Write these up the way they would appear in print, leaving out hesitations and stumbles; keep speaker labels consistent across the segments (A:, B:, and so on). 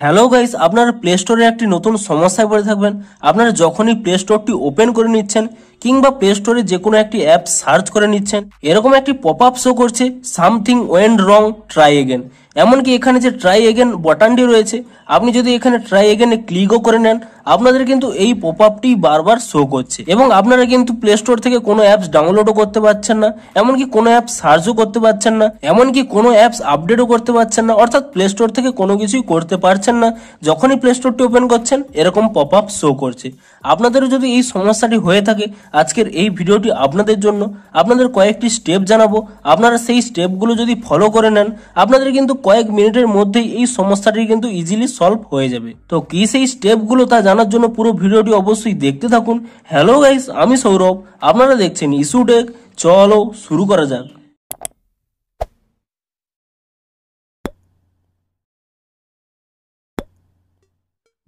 A: Hello guys, আপনারা play স্টোরে একটি নতুন সমস্যায় পড়ে থাকবেন। আপনারা যখনই প্লে স্টোরটি ওপেন করে নিচ্ছেন কিংবা প্লে স্টোরে যে কোনো একটি অ্যাপ সার্চ করে নিচ্ছেন, এরকম একটি পপ আপ শো করছে সামথিং ওয়েন্ট রং, ট্রাই এগেন। এমনকি এখানে যে ট্রাই এগেন বাটনটি রয়েছে, আপনি যদি এখানে ট্রাই এগেনে ক্লিকও করে নেন, আপনাদের কিন্তু এই পপ আপটি বারবার শো করছে এবং আপনারা কিন্তু প্লে স্টোর থেকে কোনো অ্যাপস ডাউনলোডও করতে পারছেন না, এমনকি কোনো অ্যাপ সার্চও করতে পারছেন না, এমনকি কোনো অ্যাপস আপডেটও করতে পারছেন না, অর্থাৎ প্লে স্টোর থেকে কোনো কিছুই করতে পারছেন না। যখনই প্লে স্টোরটি ওপেন করছেন এরকম পপ আপ শো করছে। আপনাদেরও যদি এই সমস্যাটি হয়ে থাকে, আজকের এই ভিডিওটি আপনাদের জন্য। আপনাদের কয়েকটি স্টেপ জানাবো, আপনারা সেই স্টেপগুলো যদি ফলো করে নেন, আপনাদের কিন্তু কয়েক মিনিটের মধ্যেই এই সমস্যাটি কিন্তু ইজিলি সলভ হয়ে যাবে। তো কি সেই স্টেপগুলো তা জানার জন্য পুরো ভিডিওটি অবশ্যই দেখতে থাকুন। হ্যালো গাইস, আমি সৌরভ, আপনারা দেখছেন ইস্যু টেক। চলো শুরু করা যাক।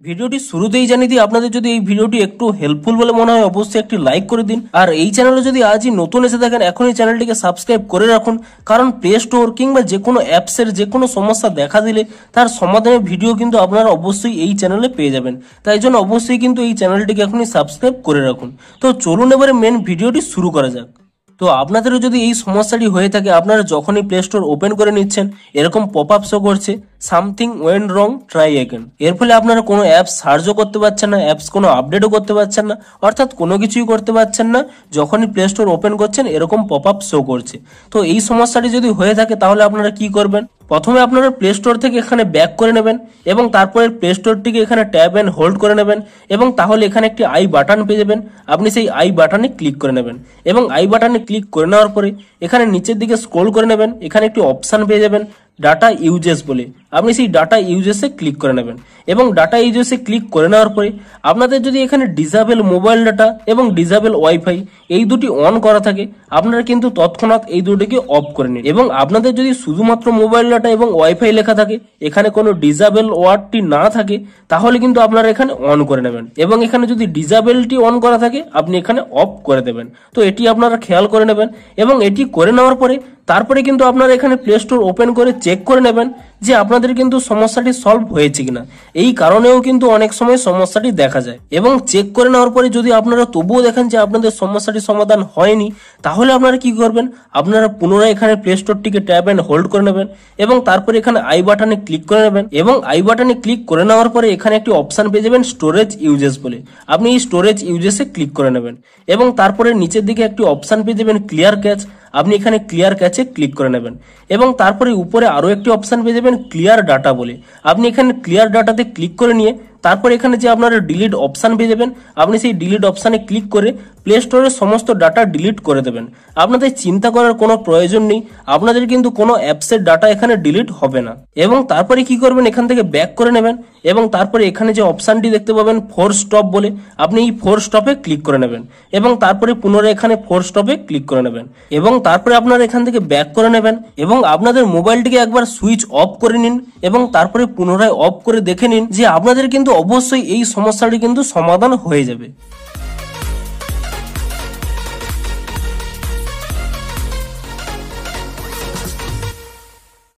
A: ভিডিওটি শুরুতেই জানিয়ে দিই, আপনাদের যদি এই ভিডিওটি একটু হেল্পফুল বলে মনে হয় অবশ্যই একটি লাইক করে দিন। আর এই চ্যানেলে যদি আজই নতুন এসে থাকেন, এখনই চ্যানেলটিকে সাবস্ক্রাইব করে রাখুন, কারণ প্লে স্টোর কিংবা যে কোনো অ্যাপসের যে কোনো সমস্যা দেখা দিলে তার সমাধানের ভিডিও কিন্তু আপনারা অবশ্যই এই চ্যানেলে পেয়ে যাবেন। তাই জন্য অবশ্যই কিন্তু এই চ্যানেলটিকে এখনই সাবস্ক্রাইব করে রাখুন। তো চলুন এবারে মেন ভিডিওটি শুরু করা যাক। তো আপনাদেরও যদি এই সমস্যাটি হয়ে থাকে, আপনারা যখনই প্লে স্টোর ওপেন করে নিচ্ছেন এরকম পপ আপ শো করছে সামথিং ওয়েন্ট রং, ট্রাই এগেন। এর ফলে আপনারা কোনো অ্যাপস সার্চও করতে পারছেন না, অ্যাপস কোনো আপডেটও করতে পারছেন না, অর্থাৎ কোনো কিছুই করতে পারছেন না। যখনই প্লে স্টোর ওপেন করছেন এরকম পপ আপ শো করছে। তো এই সমস্যাটি যদি হয়ে থাকে তাহলে আপনারা কি করবেন? প্রথমে আপনারা প্লে স্টোর থেকে এখানে ব্যাক করে নেবেন এবং তারপরে প্লে স্টোরটিকে এখানে ট্যাব এন্ড হোল্ড করে নেবেন এবং তাহলে এখানে একটি আই বাটন পেয়ে যাবেন। আপনি সেই আই বাটনে ক্লিক করে নেবেন এবং আই বাটনে ক্লিক করে নেওয়ার পরে এখানে নিচের দিকে স্ক্রল করে নেবেন, এখানে একটি অপশন পেয়ে যাবেন ডাটা ইউজেস বলে। আপনি সেই ডাটা ইউজেসে ক্লিক করে নেবেন এবং ডাটা ইউজেসে ক্লিক করে নেওয়ার পরে আপনাদের যদি এখানে ডিসেবল মোবাইল ডাটা এবং ডিসেবল ওয়াইফাই এই দুটি অন করা থাকে, আপনারা কিন্তু তৎক্ষণাৎ এই দুটিকে অফ করে নিন। এবং আপনাদের যদি শুধুমাত্র মোবাইল ডাটা এবং ওয়াইফাই লেখা থাকে, এখানে কোনো ডিসেবল ওয়ার্ডটি না থাকে, তাহলে কিন্তু আপনারা এখানে অন করে নেবেন এবং এখানে যদি ডিসেবলটি অন করা থাকে আপনি এখানে অফ করে দেবেন। তো এটি আপনারা খেয়াল করে নেবেন এবং এটি করে নেওয়ার পরে তারপরে কিন্তু আপনারা এখানে প্লে স্টোর ওপেন করে চেক করে নেবেন যে আপনাদের কিন্তু সমস্যাটি সলভ হয়েছে কিনা। এই কারণেও কিন্তু অনেক সময় সমস্যাটি দেখা যায় এবং চেক করে নেওয়ার পরে যদি আপনারা তবুও দেখেন যে আপনাদের সমস্যাটি সমাধান হয়নি, তাহলে আপনারা কি করবেন? আপনারা পুনরায় এখানে প্লে স্টোরটিকে ট্যাব এন্ড হোল্ড করে নেবেন এবং তারপরে এখানে আই বাটনে ক্লিক করে নেবেন এবং আই বাটনে ক্লিক করে নেওয়ার পরে এখানে একটি অপশন পেয়ে যাবেন স্টোরেজ ইউজেস বলে। আপনি এই স্টোরেজ ইউজেসে ক্লিক করে নেবেন এবং তারপরে নিচের দিকে একটি অপশন পেয়ে যাবেন ক্লিয়ার ক্যাচ। আপনি এখানে ক্লিয়ার ক্যাচে ক্লিক করে নেবেন এবং তারপরে উপরে আরো একটি অপশন পেয়ে যাবেন ক্লিয়ার ডাটা বলে। আপনি এখানে ক্লিয়ার ডাটাতে ক্লিক করে নিয়ে তারপর এখানে যে আপনারা ডিলিট অপশন পেয়ে যাবেন, আপনি সেই ডিলিট অপশানে ক্লিক করে প্লে স্টোরের সমস্ত ডাটা ডিলিট করে দেবেন। আপনাদের চিন্তা করার কোনো প্রয়োজন নেই, আপনাদের কিন্তু কোনো অ্যাপসের ডাটা এখানে ডিলিট হবে না। এবং তারপরে কি করবেন? এখান থেকে ব্যাক করে নেবেন এবং তারপরে এখানে যে অপশানটি দেখতে পাবেন ফোর স্টপ বলে, আপনি এই ফোর স্টপে ক্লিক করে নেবেন এবং তারপরে পুনরায় এখানে ফোর স্টপে ক্লিক করে নেবেন এবং তারপরে আপনারা এখান থেকে ব্যাক করে নেবেন এবং আপনাদের মোবাইলটিকে একবার সুইচ অফ করে নিন এবং তারপরে পুনরায় অফ করে দেখে নিন যে আপনাদের কিন্তু অবশ্যই এই সমস্যাটি কিন্তু সমাধান হয়ে যাবে।